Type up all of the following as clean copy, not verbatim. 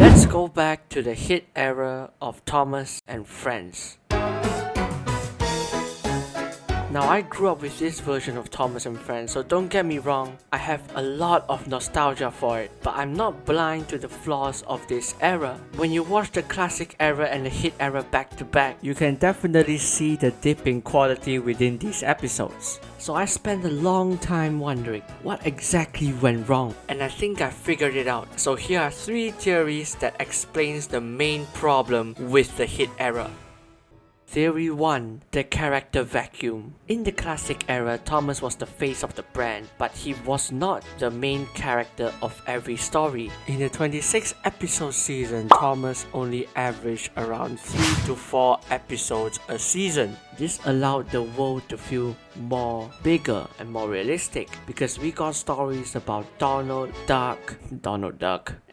Let's go back to the hit era of Thomas and Friends. Now, I grew up with this version of Thomas and Friends, so don't get me wrong, I have a lot of nostalgia for it, but I'm not blind to the flaws of this era. When you watch the classic era and the hit era back to back, you can definitely see the dip in quality within these episodes. So I spent a long time wondering what exactly went wrong, and I think I figured it out. So here are 3 theories that explains the main problem with the hit era. Theory 1. The character vacuum. In the classic era, Thomas was the face of the brand, but he was not the main character of every story. In the 26 episode season, Thomas only averaged around 3 to 4 episodes a season. This allowed the world to feel more bigger and more realistic because we got stories about Donald Duck,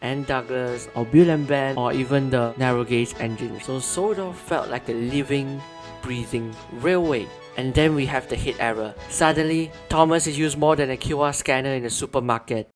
and Douglas, or Bill and Ben, or even the narrow gauge engine. So sort of felt like a living, breathing railway. And then we have the hit era. Suddenly, Thomas is used more than a QR scanner in a supermarket.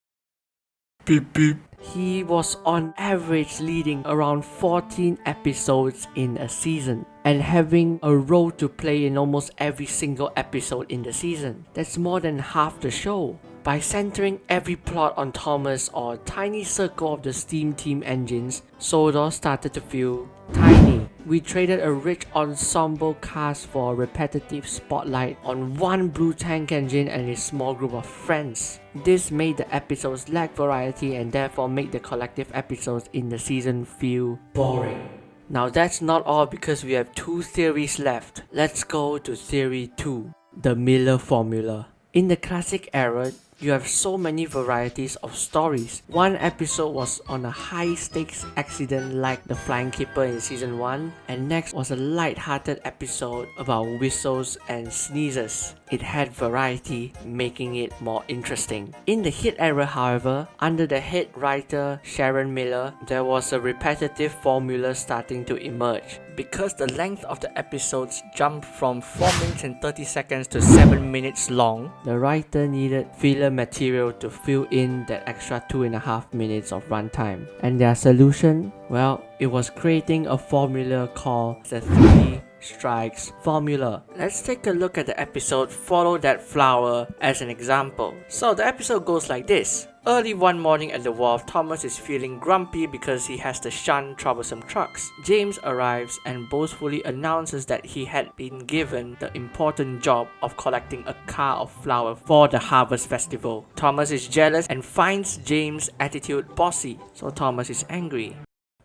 Beep beep. He was on average leading around 14 episodes in a season and having a role to play in almost every single episode in the season. That's more than half the show. By centering every plot on Thomas or a tiny circle of the Steam Team engines, Sodor started to feel tiny. We traded a rich ensemble cast for a repetitive spotlight on one blue tank engine and a small group of friends. This made the episodes lack variety and therefore made the collective episodes in the season feel boring. Now that's not all because we have 2 theories left. Let's go to theory 2, the Miller formula. In the classic era, you have so many varieties of stories. One episode was on a high stakes accident like the Flying Keeper in season 1, and next was a light-hearted episode about whistles and sneezes. It had variety, making it more interesting. In the hit era, however, under the head writer Sharon Miller, there was a repetitive formula starting to emerge. Because the length of the episodes jumped from 4 minutes and 30 seconds to 7 minutes long, the writer needed filler material to fill in that extra 2.5 minutes of runtime. And their solution? Well, it was creating a formula called the 3 strikes formula. Let's take a look at the episode Follow That Flower as an example. So the episode goes like this. Early one morning at the wharf, Thomas is feeling grumpy because he has to shun troublesome trucks. James arrives and boastfully announces that he had been given the important job of collecting a car of flour for the Harvest Festival. Thomas is jealous and finds James' attitude bossy, so Thomas is angry.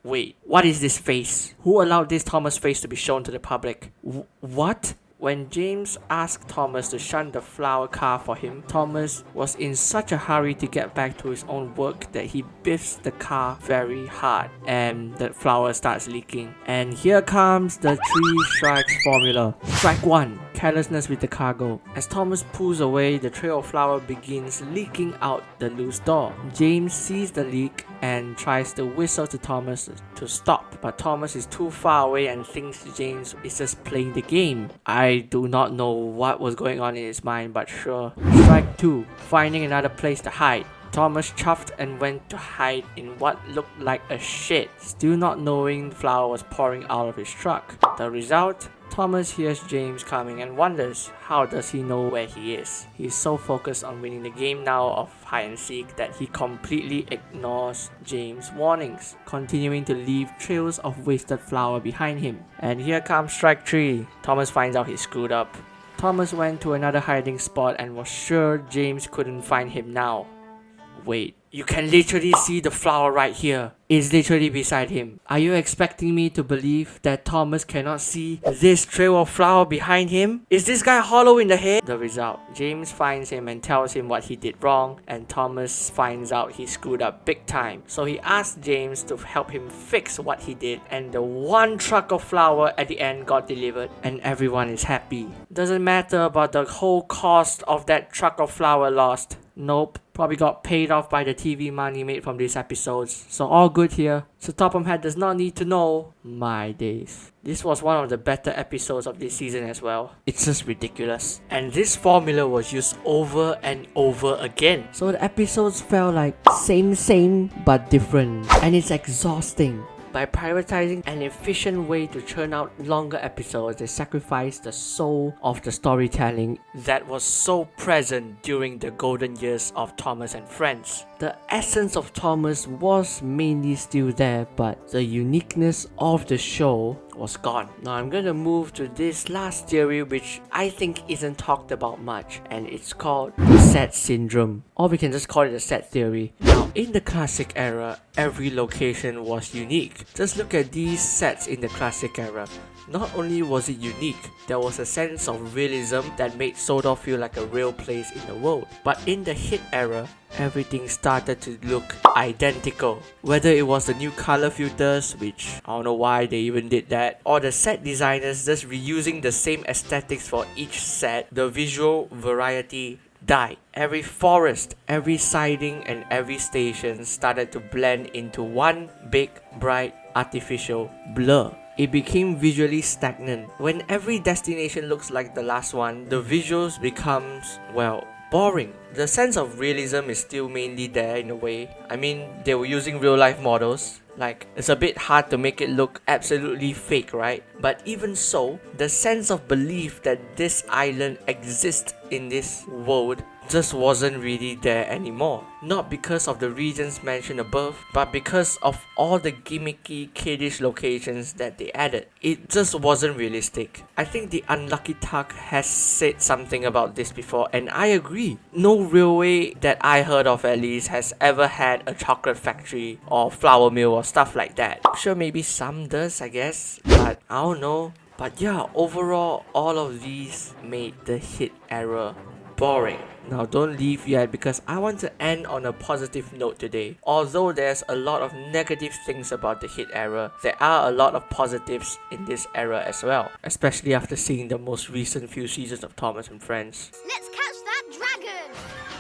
Wait, what is this face? Who allowed this Thomas face to be shown to the public? What? When James asked Thomas to shun the flower car for him, Thomas was in such a hurry to get back to his own work that he biffs the car very hard and the flour starts leaking. And here comes the 3 strikes formula. Strike 1. Carelessness with the cargo. As Thomas pulls away, the trail of flour begins leaking out the loose door. James sees the leak and tries to whistle to Thomas to stop, but Thomas is too far away and thinks James is just playing the game. I do not know what was going on in his mind, but sure. Strike 2. Finding another place to hide. Thomas chuffed and went to hide in what looked like a shed, still not knowing flour was pouring out of his truck. The result? Thomas hears James coming and wonders, how does he know where he is? He is so focused on winning the game now of hide and seek that he completely ignores James' warnings, continuing to leave trails of wasted flour behind him. And here comes strike 3. Thomas finds out he screwed up. Thomas went to another hiding spot and was sure James couldn't find him now. Wait, you can literally see the flower right here. It's literally beside him. Are you expecting me to believe that Thomas cannot see this trail of flower behind him? Is this guy hollow in the head? The result, James finds him and tells him what he did wrong, and Thomas finds out he screwed up big time. So he asks James to help him fix what he did, and the 1 truck of flour at the end got delivered and everyone is happy. Doesn't matter about the whole cost of that truck of flour lost. Nope. Probably got paid off by the TV money made from these episodes. So all good here. So Topham Hatt does not need to know my days. This was one of the better episodes of this season as well. It's just ridiculous. And this formula was used over and over again. So the episodes felt like same but different. And it's exhausting. By prioritizing an efficient way to churn out longer episodes, they sacrificed the soul of the storytelling that was so present during the golden years of Thomas and Friends. The essence of Thomas was mainly still there, but the uniqueness of the show was gone. Now I'm gonna move to this last theory, which I think isn't talked about much, and it's called the set syndrome, or we can just call it the set theory. Now in the classic era, every location was unique. Just look at these sets in the classic era. Not only was it unique, there was a sense of realism that made Sodor feel like a real place in the world. But in the hit era, everything started to look identical. Whether it was the new color filters, which I don't know why they even did that, or the set designers just reusing the same aesthetics for each set, the visual variety died. Every forest, every siding, and every station started to blend into one big, bright, artificial blur. It became visually stagnant. When every destination looks like the last one, the visuals becomes, well, boring. The sense of realism is still mainly there in a way. I mean, they were using real life models. Like, it's a bit hard to make it look absolutely fake, right? But even so, the sense of belief that this island exists in this world just wasn't really there anymore. Not because of the reasons mentioned above, but because of all the gimmicky, kiddish locations that they added. It just wasn't realistic. I think the Unlucky Tuck has said something about this before, and I agree. No railway that I heard of at least has ever had a chocolate factory or flour mill or stuff like that. Sure, maybe some does, I guess, but I don't know. But yeah, overall, all of these made the hit era boring. Now don't leave yet, because I want to end on a positive note today. Although there's a lot of negative things about the hit era, there are a lot of positives in this era as well. Especially after seeing the most recent few seasons of Thomas and Friends. Let's catch that dragon!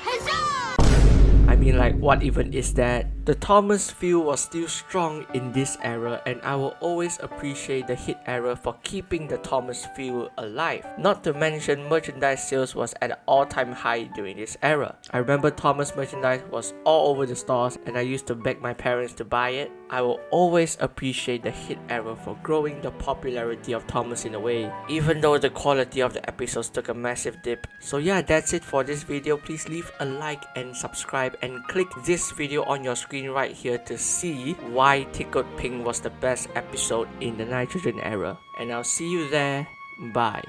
Huzzah! I mean, like, what even is that? The Thomas feel was still strong in this era, and I will always appreciate the hit era for keeping the Thomas feel alive. Not to mention, merchandise sales was at an all-time high during this era. I remember Thomas merchandise was all over the stores, and I used to beg my parents to buy it. I will always appreciate the hit era for growing the popularity of Thomas in a way, even though the quality of the episodes took a massive dip. So yeah, that's it for this video. Please leave a like and subscribe, and click this video on your screen right here to see why Tickled Pink was the best episode in the Nitrogen era. And I'll see you there. Bye.